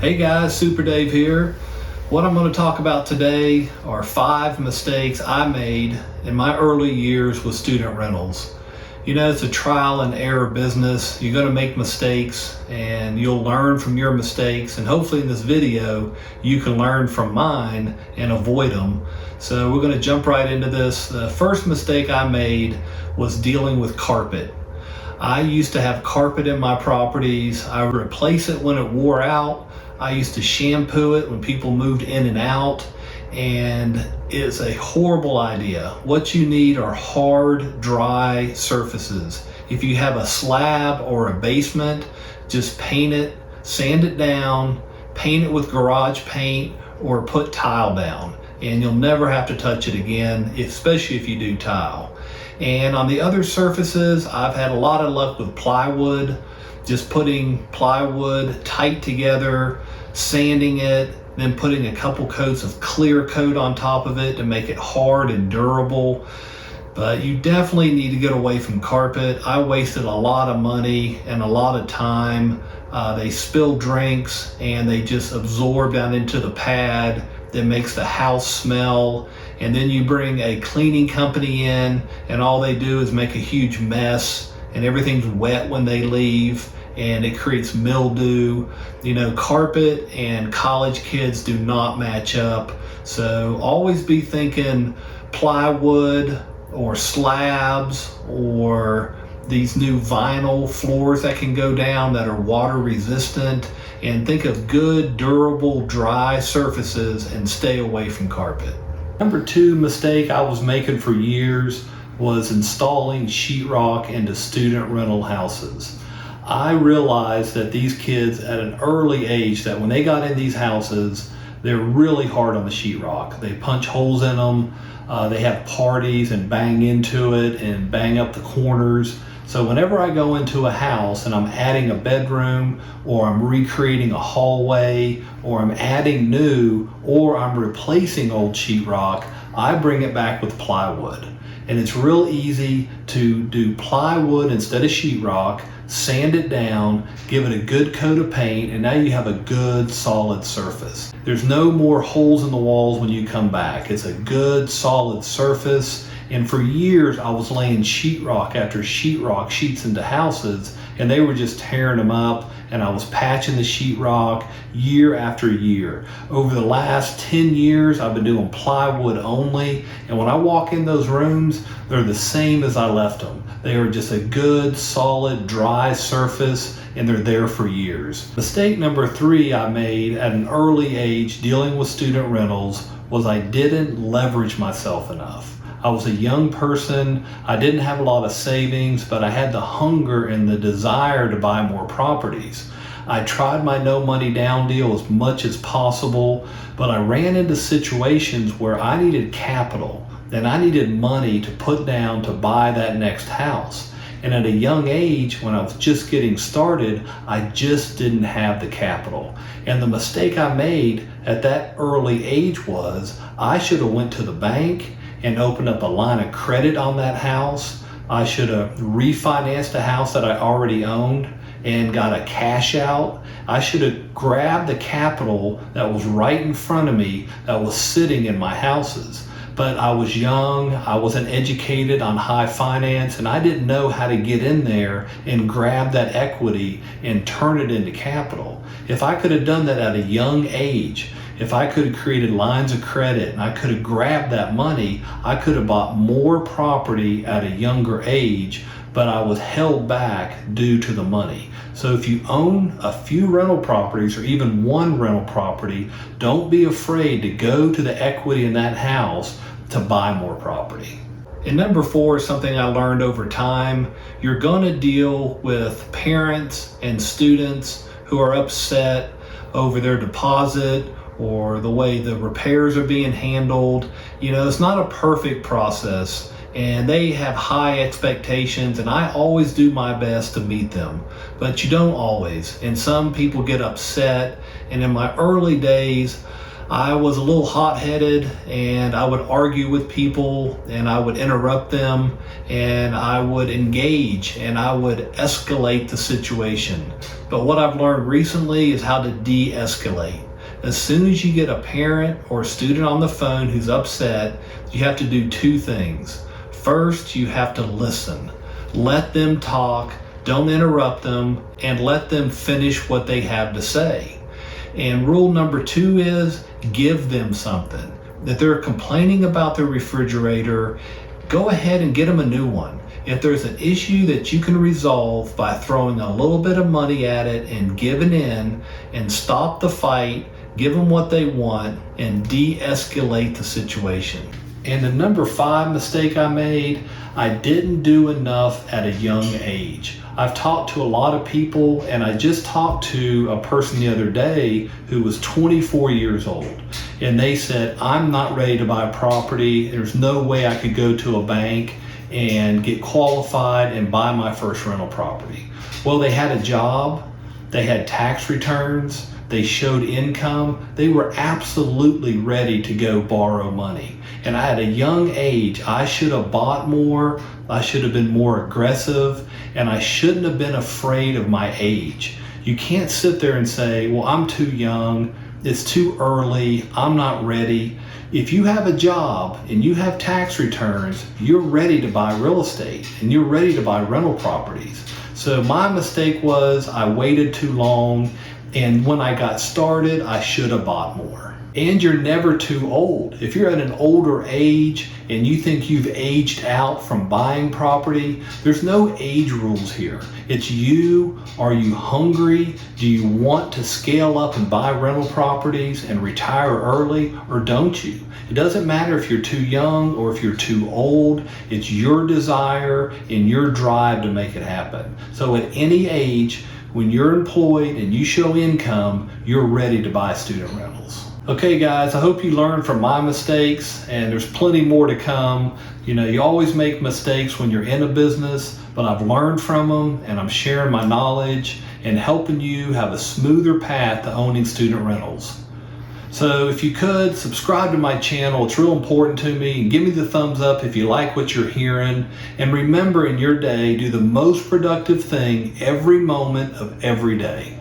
Hey guys, Super Dave here. What I'm going to talk about today are 5 mistakes I made in my early years with student rentals. You know, it's a trial and error business. You're going to make mistakes and you'll learn from your mistakes, and hopefully in this video you can learn from mine and avoid them. So we're going to jump right into this. The first mistake I made was dealing with carpet. I used to have carpet in my properties. I would replace it when it wore out. I used to shampoo it when people moved in and out, and it's a horrible idea. What you need are hard, dry surfaces. If you have a slab or a basement, just paint it, sand it down, paint it with garage paint, or put tile down, and you'll never have to touch it again, especially if you do tile. And on the other surfaces, I've had a lot of luck with plywood. Just putting plywood tight together, sanding it, then putting a couple coats of clear coat on top of it to make it hard and durable. But you definitely need to get away from carpet. I wasted a lot of money and a lot of time. They spill drinks and they just absorb down into the pad. That makes the house smell. And then you bring a cleaning company in and all they do is make a huge mess, and everything's wet when they leave, and it creates mildew. You know, carpet and college kids do not match up. So always be thinking plywood or slabs or these new vinyl floors that can go down that are water resistant, and think of good, durable, dry surfaces and stay away from carpet. Number 2 mistake I was making for years was installing sheetrock into student rental houses. I realized that these kids at an early age, that when they got in these houses, they're really hard on the sheetrock. They punch holes in them, they have parties and bang into it and bang up the corners. So whenever I go into a house and I'm adding a bedroom, or I'm recreating a hallway, or I'm adding new, or I'm replacing old sheetrock, I bring it back with plywood. And it's real easy to do plywood instead of sheetrock, sand it down, give it a good coat of paint, and now you have a good solid surface. There's no more holes in the walls when you come back. It's a good solid surface. And for years I was laying sheetrock after sheetrock sheets into houses, and they were just tearing them up, and I was patching the sheetrock year after year. Over the last 10 years I've been doing plywood only, and when I walk in those rooms, they're the same as I left them. They are just a good, solid, dry surface, and they're there for years. Mistake number 3 I made at an early age dealing with student rentals was I didn't leverage myself enough. I was a young person. I didn't have a lot of savings, but I had the hunger and the desire to buy more properties. I tried my no money down deal as much as possible, but I ran into situations where I needed capital and I needed money to put down to buy that next house. And at a young age, when I was just getting started, I just didn't have the capital. And the mistake I made at that early age was I should have went to the bank and opened up a line of credit on that house. I should have refinanced a house that I already owned and got a cash out. I should have grabbed the capital that was right in front of me that was sitting in my houses. But I was young, I wasn't educated on high finance, and I didn't know how to get in there and grab that equity and turn it into capital. If I could have done that at a young age, if I could have created lines of credit and I could have grabbed that money, I could have bought more property at a younger age, but I was held back due to the money. So if you own a few rental properties or even one rental property, don't be afraid to go to the equity in that house to buy more property. And number 4 is something I learned over time. You're gonna deal with parents and students who are upset over their deposit or the way the repairs are being handled. You know, it's not a perfect process, and they have high expectations, and I always do my best to meet them, but you don't always. And some people get upset, and in my early days, I was a little hot-headed, and I would argue with people, and I would interrupt them, and I would engage, and I would escalate the situation. But what I've learned recently is how to de-escalate. As soon as you get a parent or a student on the phone who's upset, you have to do two things. First, you have to listen. Let them talk, don't interrupt them, and let them finish what they have to say. And rule number 2 is give them something. If they're complaining about their refrigerator, go ahead and get them a new one. If there's an issue that you can resolve by throwing a little bit of money at it and giving in and stop the fight, give them what they want, and de-escalate the situation. And the number 5 mistake I made, I didn't do enough at a young age. I've talked to a lot of people, and I just talked to a person the other day who was 24 years old. And they said, I'm not ready to buy property. There's no way I could go to a bank and get qualified and buy my first rental property. Well, they had a job, they had tax returns, they showed income, they were absolutely ready to go borrow money. And at a young age, I should have bought more, I should have been more aggressive, and I shouldn't have been afraid of my age. You can't sit there and say, well, I'm too young, it's too early, I'm not ready. If you have a job and you have tax returns, you're ready to buy real estate and you're ready to buy rental properties. So my mistake was I waited too long, and when I got started, I should have bought more. And you're never too old. If you're at an older age and you think you've aged out from buying property, there's no age rules here. It's you. Are you hungry? Do you want to scale up and buy rental properties and retire early, or don't you? It doesn't matter if you're too young or if you're too old. It's your desire and your drive to make it happen. So at any age, when you're employed and you show income, you're ready to buy student rentals. Okay guys, I hope you learned from my mistakes, and there's plenty more to come. You know, you always make mistakes when you're in a business, but I've learned from them, and I'm sharing my knowledge and helping you have a smoother path to owning student rentals. So if you could, subscribe to my channel. It's real important to me. And give me the thumbs up if you like what you're hearing. And remember, in your day, do the most productive thing every moment of every day.